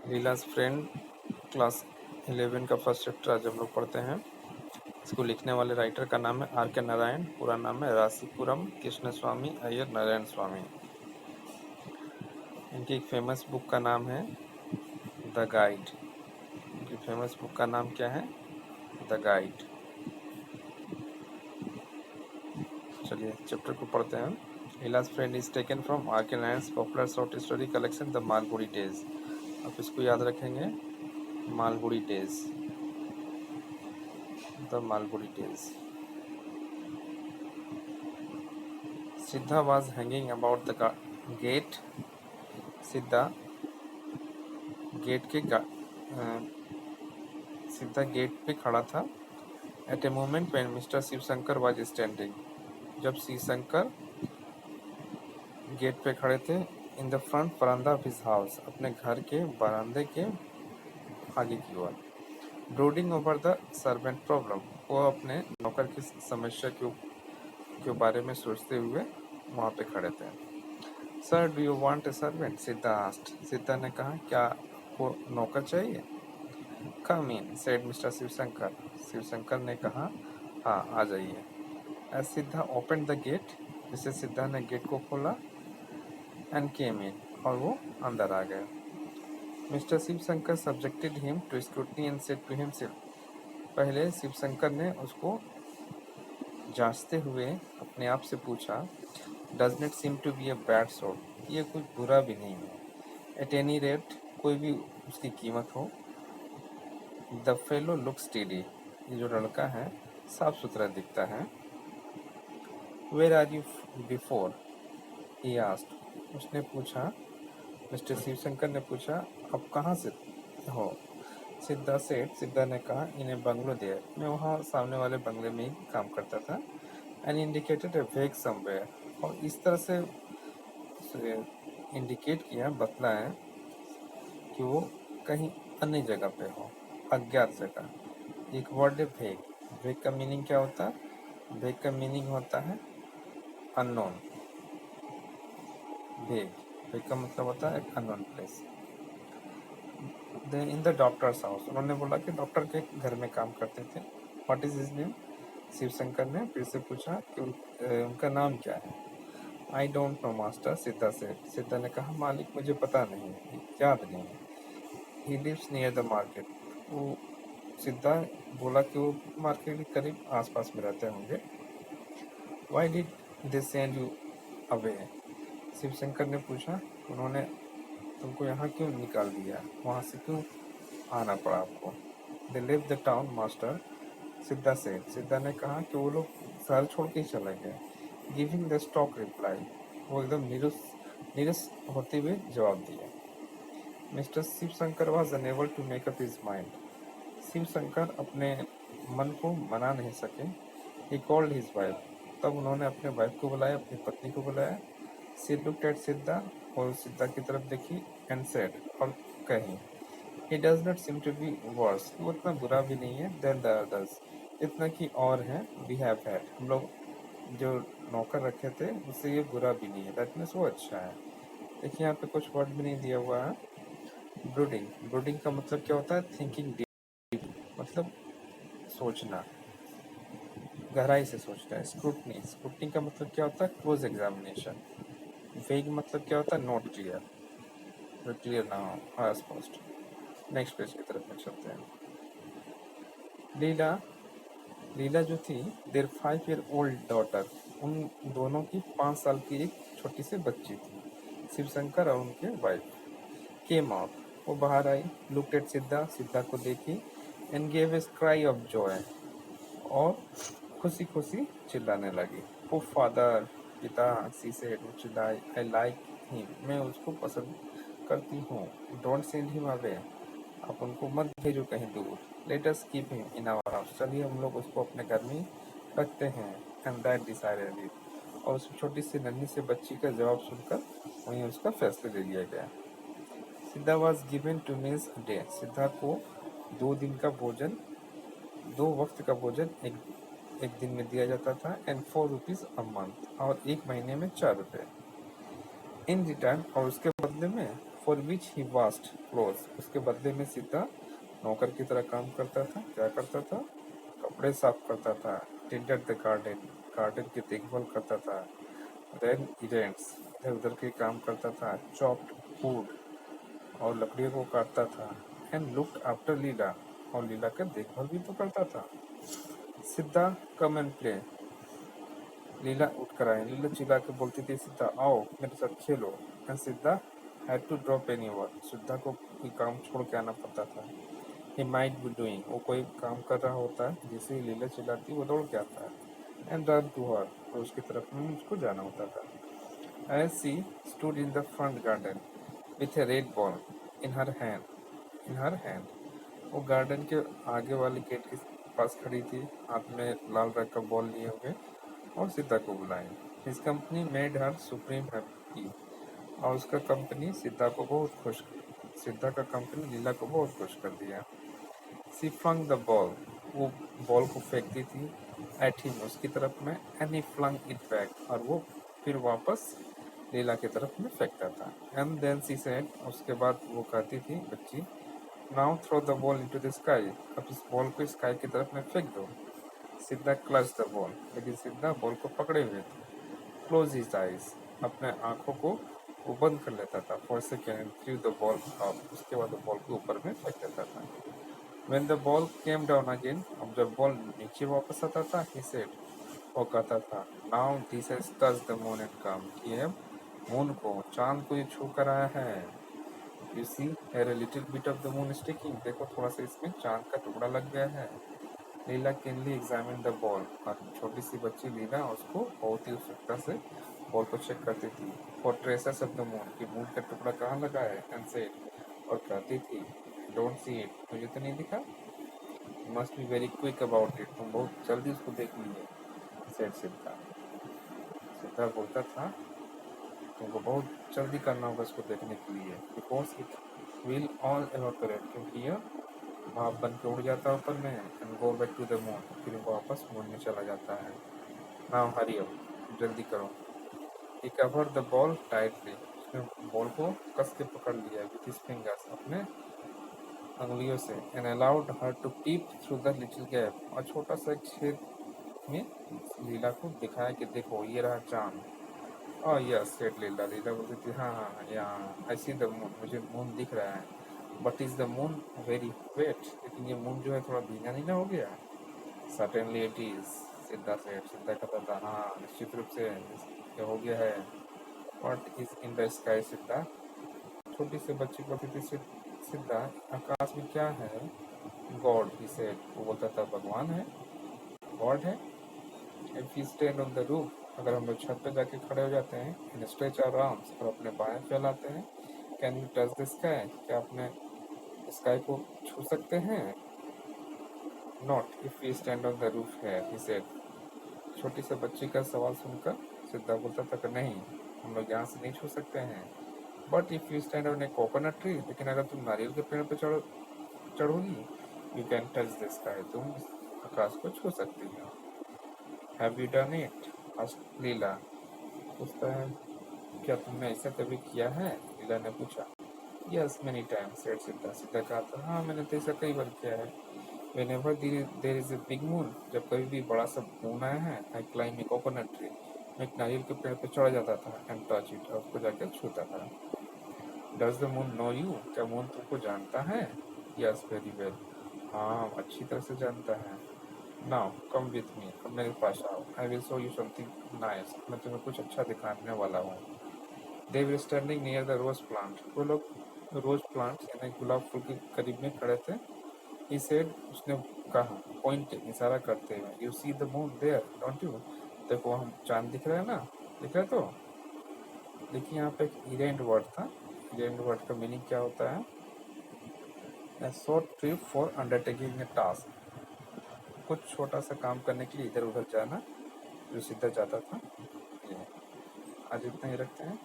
लीलाज friend class 11 का first chapter आज हम लोग पढ़ते हैं। इसको लिखने वाले राइटर का नाम है आर के नारायण। पूरा नाम है रासीपुरम कृष्ण स्वामी अय्यर नारायण स्वामी। इनकी एक फेमस बुक का नाम है द गाइड। इनकी फेमस बुक का नाम क्या है? The guide. चलिए चैप्टर को पढ़ते हैं। Leela's friend is taken from R K Narayan popular short story collection the Malgudi Days. आप इसको याद रखेंगे, Malgudi Days, the Malgudi Days. Siddha was hanging about the gate. Siddha gate के सिद्धा गेट पे खड़ा था। At a moment when Mister Shivshankar was standing, जब शिवशंकर गेट पे खड़े थे। इन द फ्रंट बरामदा ऑफ हिज हाउस, अपने घर के बरामदे के आगे की ओर। Brooding over the servant problem, वो अपने नौकर की समस्या के बारे में सोचते हुए वहाँ पे खड़े थे। Sir do you want a servant? सिद्धा आस्क्ड। सिद्धा ने कहा, क्या आपको नौकर चाहिए? कम इन सेड मिस्टर शिवशंकर। शिवशंकर ने कहा, हाँ आ जाइए। एज सिद्धा ओपन द गेट, जिसे सिद्धा ने गेट को खोला। एंड केम इन, और वो अंदर आ गए। Mr Shivshankar subjected him to scrutiny and said to himself. पहले शिवशंकर ने उसको जांचते हुए अपने आप से पूछा, does not seem to be a bad sort, ये कुछ बुरा भी नहीं है। एट एनी रेट, कोई भी उसकी कीमत हो। द फेलो लुक स्टेडी, ये जो लड़का है साफ सुथरा दिखता है। Where are you before? He asked, उसने पूछा। मिस्टर शिवशंकर ने पूछा, अब कहाँ से हो? सिद्धा सेठ, सिद्धा ने कहा, इन्हें बंगलो देयर, मैं वहाँ सामने वाले बंगले में ही काम करता था। एंड इंडिकेटेड ए वेग समवेयर, और इस तरह से इंडिकेट किया, बतलाया कि वो कहीं अन्य जगह पे हो, अज्ञात जगह। एक वर्ड है वेग। वेग का मीनिंग क्या होता है? वेग का मीनिंग होता है अननोन। वेग, वेग का मतलब होता है unknown place. In the doctors house, उन्होंने बोला कि डॉक्टर के घर में काम करते थे। What is his name? Shivshankar ने फिर से पूछा कि उनका नाम क्या है। आई डोंट नो मास्टर, सिद्धा से। सिद्धा ने कहा, मालिक मुझे पता नहीं, याद नहीं है। He lives near the market, वो सिद्धा बोला कि वो मार्केट के करीब आसपास में रहते होंगे। Why did they send you away? Shivshankar ने पूछा, उन्होंने तुमको यहाँ क्यों निकाल दिया, वहाँ से क्यों आना पड़ा आपको? They live the town master, सिद्धा से। सिद्धा ने कहा कि वो लोग शहर छोड़ के ही चले गए। गिविंग द स्टॉक रिप्लाई, वो एकदम निरस होते हुए जवाब दिया। Mr Shivshankar was unable to make up his mind, Shivshankar अपने मन को मना नहीं सके। ही कॉल्ड हिज वाइफ, तब उन्होंने अपने वाइफ को बुलाया, अपनी पत्नी को बुलाया। शी लुक्ड एट सिद्धा, और सिद्धा की तरफ देखी। एंड सेड, और कही, he does not seem to be worse, वो इतना बुरा भी नहीं है। देन द अदर्स, इतना कि और है। वी हैव हैड, हम लोग जो नौकर रखे थे उससे ये बुरा भी नहीं है। दैट मीन्स वो अच्छा है। देखिए यहाँ पे कुछ वर्ड भी नहीं दिया हुआ है। ब्रूडिंग, ब्रूडिंग का मतलब क्या होता है? थिंकिंग डीप, मतलब सोचना, गहराई से सोचना है। स्क्रूटनी, स्क्रूटनी का मतलब क्या होता है? Close examination. वेग मतलब क्या होता है? नॉट क्लियर, जो क्लियर ना हो, अस्पष्ट। नेक्स्ट पेज की तरफ में चलते हैं। लीला, लीला जो थी, देयर 5 ईयर ओल्ड डॉटर, उन दोनों की 5 साल की एक छोटी सी बच्ची थी। शिवशंकर और उनके वाइफ केम आउट, वो बाहर आई। लुक्ड एट सिद्धा, सिद्धा को देखी। And gave a cry of Joy, और खुशी खुशी चिल्लाने लगी। ओ फादर, पिता, सी सेड, वो चिल्लाई। आई लाइक हिम, मैं उसको पसंद करती हूँ। डोंट सेंड हिम अवे, आप उनको मत भेजो कहीं दूर। Let us keep him in our house, चलिए हम लोग उसको अपने घर में रखते हैं। एंड दैट डिसाइडेड इट, और उस छोटी सी नन्ही से बच्ची का जवाब सुनकर वहीं उसका फैसला ले लिया गया। सिद्धा was given 2 meals a day, सिद्धा को 2 दिन का भोजन, 2 वक्त का भोजन एक दिन में दिया जाता था। एंड 4 रुपीज अ मंथ, और एक महीने में 4 रुपए। इन रिटर्न, और उसके बदले में for which he vast cloth, उसके बदले में सिद्धा नौकर की तरह काम करता था। क्या करता था? कपड़े साफ करता था। टेंडेड द गार्डन, गार्डन की देखभाल करता था। रेन इरेंट्स, इधर उधर के काम करता था। चॉप्ड वुड, और लकड़ियों को काटता था। एंड लुक्ड आफ्टर लीला, और लीला का देखभाल भी तो करता था। सिद्धा कम एंड प्ले, लीला उठ कर आई। लीला चिल्ला के बोलती थी, सिद्धा आओ मेरे साथ खेलो। And Siddha had to drop any work, Siddha को कोई काम छोड़ के आना पड़ता था। ही माइट बी डूइंग, वो कोई काम कर रहा होता है, जैसे ही लीला चिल्लाती वो दौड़ के आता है। एंड रन टू हर, तो उसकी तरफ में उसको जाना होता था। As she stood in the front garden with a red ball in her hand, वो गार्डन के आगे वाली गेट के पास खड़ी थी, हाथ में लाल रंग का बॉल लिए हुए, और सीता को बुलाई। His company made her supreme happy, और उसका कंपनी सीता को बहुत खुश, सीता का कंपनी लीला को बहुत खुश कर दिया। She flung the ball, वो बॉल को फेंकती थी। At him, उसकी तरफ में। And he flung it back, और वो फिर वापस लीला की तरफ में फेंकता था। And then she said, उसके बाद वो कहती थी बच्ची, Now throw the ball into the sky, अब इस बॉल को स्काई की तरफ में फेंक दो। सिद्धा क्लच द बॉल, लेकिन सिद्धा बॉल को पकड़े हुए थे। क्लोज हिज आइज, अपने आंखों को वो बंद कर लेता था। For second through the ball up, उसके बाद बॉल को ऊपर में फेंक देता था। When the ball came down again, अब जब बॉल नीचे वापस आता था, he said, वो कहता था, Now this has touched the moon and come, कि अब मून को, चांद को ये छू कर आया है। You see, here a little bit of the moon sticking, देखो थोड़ा सा इसमें चांद का टुकड़ा लग गया है। लीला keenly examined the ball, और छोटी सी बच्ची लीला उसको बहुत ही उत्सुकता से बॉल को चेक करती थी। For traces of the moon, कि मून का टुकड़ा कहाँ लगा है। And said, और कहती थी, Don't see it, मुझे तो नहीं दिखा। Must be very quick about it, तुम बहुत जल्दी उसको देख लीजिए। सेड सिद्धा, सिद्धा बोलता था तुमको बहुत जल्दी करना होगा इसको देखने के लिए। Because it will all evaporate, क्योंकि यह भाप बन के उड़ जाता है ऊपर में। And go back to the moon, फिर वापस मून में चला जाता है। नाउ हरी अप, जल्दी करो। ही कवर द बॉल टाइटली, उसने बॉल को कस के पकड़ लिया विथ हिज फिंगर्स, अपने अंगुलियों से। And allowed her to peep through the little gap, और छोटा सा छेद में लीला को दिखाया कि देखो ये रहा चांद। और यस सेड लीला, लीला बोलती थी हाँ हाँ यहाँ आई सी द मून, मुझे मून दिख रहा है। But is the moon very wet, लेकिन ये मून जो है थोड़ा भीगा नहीं ना हो गया। सर्टेनली इट इज, सिद्धा सेड, सिद्धा कहता था हाँ निश्चित रूप से ये हो गया है। What is in the sky सिद्धा, छोटी सी बच्ची बोलती थी सिद्धा आकाश में क्या है। गॉड, ही सेड, वो बोलता था भगवान है, गॉड है। If you stand on the roof, अगर हम लोग छत पे जाके खड़े हो जाते हैं, एंड स्ट्रेच आवर आर्म्स, और अपने बाएं फैलाते हैं, can you touch the sky, क्या अपने स्काई को छू सकते हैं। Not if you stand on the roof है, ही सेड। छोटी सी बच्ची का सवाल सुनकर सिद्धा बोलता था कि नहीं, हम लोग यहाँ से नहीं छू सकते हैं। But if you stand on a coconut tree, लेकिन अगर तुम नारियल के पेड़ पे चढ़ोगी, you can touch the sky, तुम आकाश को छू सकती हो। Have you done it, asked Leela, पूछता है क्या तुमने ऐसा कभी किया है। लीला ने पूछा। यस मेनी टाइम्स सेड सिद्धा, सीधा कहा था हाँ मैंने तो ऐसा कई बार किया है। Whenever there is a big moon, जब कभी भी बड़ा सा मून आया है, I climb a coconut tree, मैं एक नारियल के पेड़ पे चढ़ जाता था। And touch it, और उसको जाकर छूता था। Does the moon know you, क्या मून तुमको जानता है। Yes very well, हाँ अच्छी तरह से जानता है। Now come with me, अब मेरे पास आओ। I will show you something nice, मैं तुम्हें कुछ अच्छा दिखाने वाला हूँ। They were standing near the rose plant, वो लोग रोज प्लांट यानी गुलाब फूल के करीब में खड़े थे। He said, उसने कहा, पॉइंट इशारा करते हुए, you see the moon there don't you, देखो हम चांद दिख रहा है ना, दिख रहा है तो। देखिए यहाँ पे एक इरेंट वर्ड था। इरेंट वर्ड का मीनिंग क्या होता है। ए short trip for undertaking A task, कुछ छोटा सा काम करने के लिए इधर उधर जाना, जो सीधा जाता था। ये आज इतना ही रखते हैं।